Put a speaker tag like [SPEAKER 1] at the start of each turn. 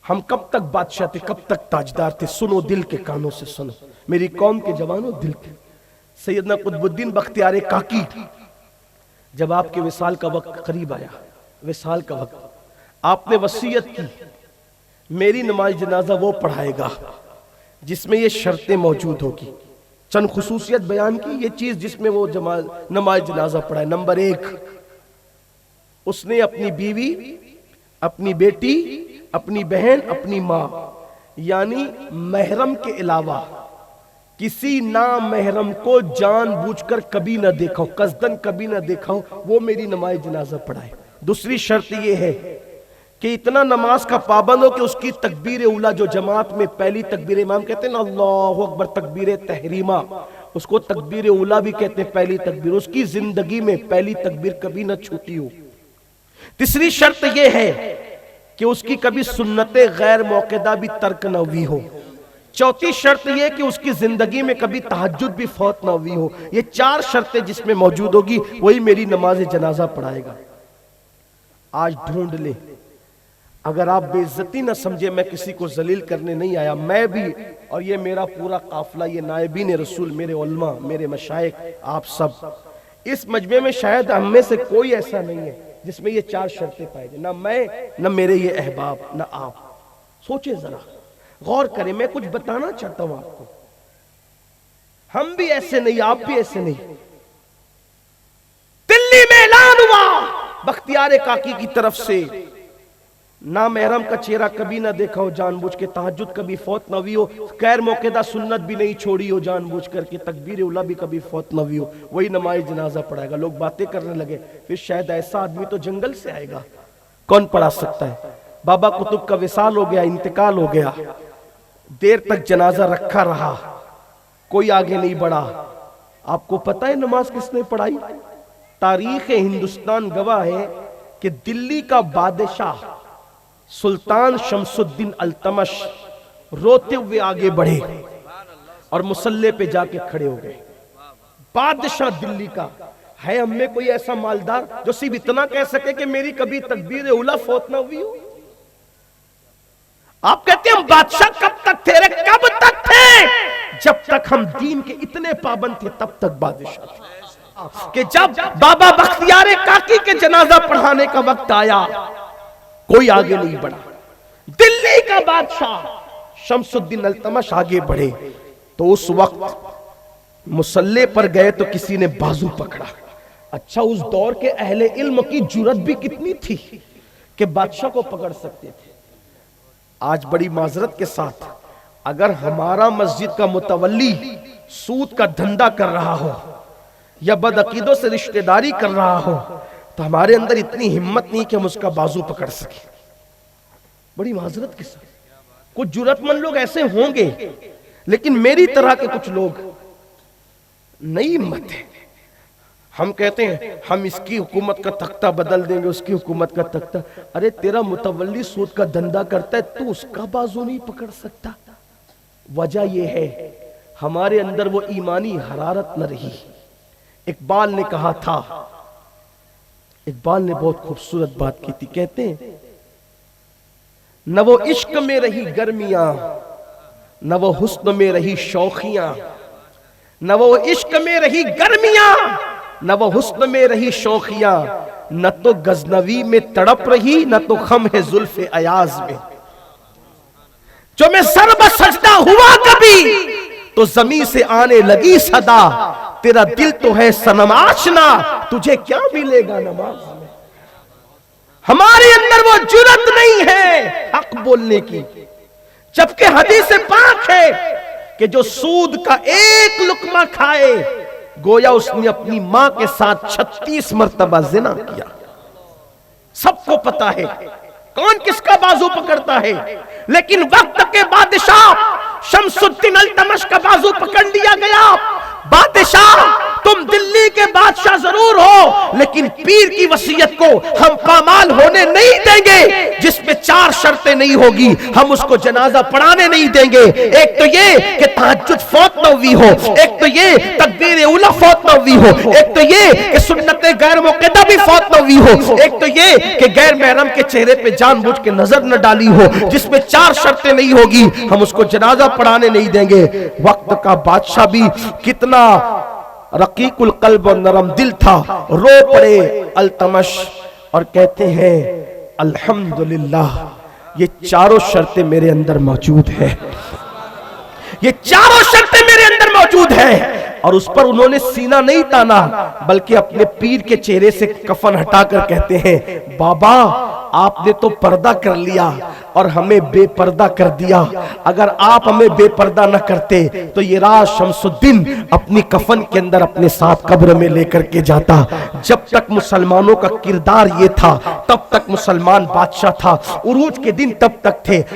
[SPEAKER 1] ہم کب تک بادشاہ تھے، کب تک تاجدار تھے؟ سنو دل کے کانوں سے سنو، میری قوم کے جوانوں دل کے۔ سیدنا قطب الدین بختیار کاکی جب آپ کے وصال کا وقت قریب آیا، وصال کا وقت، آپ نے وصیت کی میری نماز جنازہ وہ پڑھائے گا جس میں یہ شرطیں موجود ہوگی۔ چند خصوصیت بیان کی، یہ چیز جس میں وہ نماز جنازہ پڑھائے۔ نمبر 1، اس نے اپنی بیوی، اپنی بیٹی، اپنی بہن، اپنی ماں، یعنی محرم کے علاوہ کسی نامحرم کو جان بوجھ کر کبھی نہ دیکھا ہو، قصدن کبھی نہ دیکھا ہو، وہ میری نماز جنازہ پڑھائے۔ دوسری شرط یہ ہے کہ اتنا نماز کا پابند ہو کہ اس کی تکبیر اولیٰ، جو جماعت میں پہلی تکبیر امام کہتے ہیں نا اللہ اکبر، تکبیر تحریمہ، اس کو تکبیر اولیٰ بھی کہتے ہیں، پہلی تکبیر، اس کی زندگی میں پہلی تکبیر کبھی نہ چھوٹی ہو۔ تیسری شرط یہ ہے کہ اس کی کبھی سنت غیر موقدہ بھی ترک نہ ہوئی ہو۔ چوتھی شرط یہ کہ اس کی زندگی میں کبھی تہجد بھی فوت نہ ہوئی ہو۔ یہ 4 شرطیں جس میں موجود ہوگی وہی میری نماز جنازہ پڑھائے گا۔ آج ڈھونڈ لے، اگر آپ بے عزتی نہ سمجھے، میں کسی کو ذلیل کرنے نہیں آیا، میں بھی اور یہ میرا پورا قافلہ، یہ نائبین رسول، میرے علماء، میرے مشائخ، آپ سب اس مجمع میں شاید ہم میں سے کوئی ایسا نہیں ہے جس میں یہ 4 شرطیں پائے جائیں، نہ میں، نہ میرے یہ احباب، نہ آپ۔ سوچے ذرا، غور کریں، میں کچھ بتانا چاہتا ہوں آپ کو، ہم بھی ایسے نہیں، آپ بھی ایسے نہیں۔ دلی میں اعلان ہوا بختیار کاکی کی طرف سے، نامحرم کا چہرہ کبھی نہ دیکھا ہو جان بوجھ کے، تہجد کبھی فوت نہ ہوئی ہو، غیر موقدہ سنت بھی نہیں چھوڑی ہو جان بوجھ کر کے، تکبیر اولیٰ بھی کبھی فوت نہ ہوئی ہو، وہی نماز جنازہ پڑھائے گا۔ لوگ باتیں کرنے لگے، پھر شاید ایسا آدمی تو جنگل سے آئے گا، کون پڑھا سکتا ہے؟ بابا قطب کا وصال ہو گیا، انتقال ہو گیا، دیر تک جنازہ رکھا رہا، کوئی آگے نہیں بڑھا۔ آپ کو پتہ ہے نماز کس نے پڑھائی؟ تاریخ ہندوستان گواہ ہے کہ دلی کا بادشاہ سلطان شمس الدین التمش روتے ہوئے آگے بڑھے اور مصلی پہ جا کے کھڑے ہو گئے۔ بادشاہ دلی کا ہے، ہم میں کوئی ایسا مالدار جو صرف اتنا کہہ سکے کہ میری کبھی تکبیر اولیٰ فوت نہ ہوئی ہو؟ آپ کہتے ہیں ہم بادشاہ کب تک تھے؟ کب تک تھے؟ جب تک ہم دین کے اتنے پابند تھے تب تک بادشاہ تھے، کہ جب بابا بختیار کاکی کے جنازہ پڑھانے کا وقت آیا کوئی آگے نہیں بڑھا۔ دلی کا بادشاہ شمس الدین التمش آگے بڑھے تو اس وقت مصلی پر گئے تو کسی نے بازو پکڑا۔ اچھا، اس دور کے اہل علم کی جرات بھی کتنی تھی کہ بادشاہ کو پکڑ سکتے تھے۔ آج بڑی معذرت کے ساتھ اگر ہمارا مسجد کا متولی سود کا دھندا کر رہا ہو یا بدعقیدوں سے رشتہ داری کر رہا ہو تو ہمارے اندر اتنی ہمت نہیں کہ ہم اس کا بازو پکڑ سکیں۔ بڑی معذرت کے ساتھ کچھ جرات مند لوگ ایسے ہوں گے، لیکن میری طرح کے کچھ لوگ نئی ہمت ہے۔ ہم کہتے ہیں ہم اس کی حکومت کا تختہ بدل دیں گے، اس کی حکومت کا تختہ۔ ارے تیرا متولی سود کا دھندا کرتا ہے، تو اس کا بازو نہیں پکڑ سکتا؟ وجہ یہ ہے ہمارے اندر وہ ایمانی حرارت نہ رہی۔ اقبال نے کہا تھا، اقبال نے بہت خوبصورت بات کی تھی، کہتے ہیں نہ وہ عشق میں رہی گرمیاں، نہ وہ حسن میں رہی شوخیاں، نہ وہ عشق میں رہی گرمیاں، نہ وہ حسن میں رہی شوخیاں، نہ تو غزنوی میں تڑپ رہی، نہ تو خم ہے زلف ایاز میں۔ جو میں سر بسجدہ ہوا کبھی تو زمین سے آنے لگی صدا، تیرا دل تو ہے صنم آشنا، تجھے کیا ملے گا نماز میں۔ ہمارے اندر وہ جرات نہیں ہے حق بولنے کی، جبکہ حدیث پاک ہے کہ جو سود کا ایک لقمہ کھائے گویا اس نے اپنی ماں کے ساتھ 36 مرتبہ زنا کیا۔ سب کو پتا ہے کون کس کا بازو پکڑتا ہے، لیکن وقت کے بادشاہ شمس الدین التمش کا بازو پکڑ لیا گیا۔ بادشاہ تم دلی کے بادشاہ ضرور ہو لیکن پیر کی وصیت کو ہم پامال ہونے نہیں دیں گے جس میں 4 شرطیں نہیں ہوگی ہم اس کو جنازہ پڑھانے نہیں دیں گے. ایک تو یہ کہ تہجد فوت نہ ہوئی ہو, ایک تو یہ تکبیر اولیٰ فوت نہ ہوئی ہو, ایک تو یہ کہ سنت غیر موقدہ بھی فوت نہ ہوئی ہو, ایک تو یہ کہ غیر محرم کے چہرے پہ جان بوجھ کے نظر نہ ڈالی ہو. جس میں 4 شرطیں نہیں ہوگی ہم اس کو جنازہ پڑھانے نہیں دیں گے. وقت کا بادشاہ بھی کتنا رقیق القلب اور نرم دل تھا, رو پڑے التمش اور کہتے ہیں الحمدللہ یہ 4 شرطیں میرے اندر موجود ہیں, یہ 4 شرطیں میرے اندر موجود ہیں. اور اس پر انہوں نے سینہ نہیں تانا بلکہ اپنے پیر کے چہرے سے کفن ہٹا کر کہتے ہیں بابا آپ نے تو پردہ کر لیا اور ہمیں بے پردہ کر دیا, اگر آپ ہمیں بے پردہ نہ کرتے تو یہ راز شمس الدین اپنی کفن کے اندر اپنے ساتھ قبر میں لے کر کے جاتا. جب تک مسلمانوں کا کردار یہ تھا تب تک مسلمان بادشاہ تھا, عروج کے دن تب تک تھے.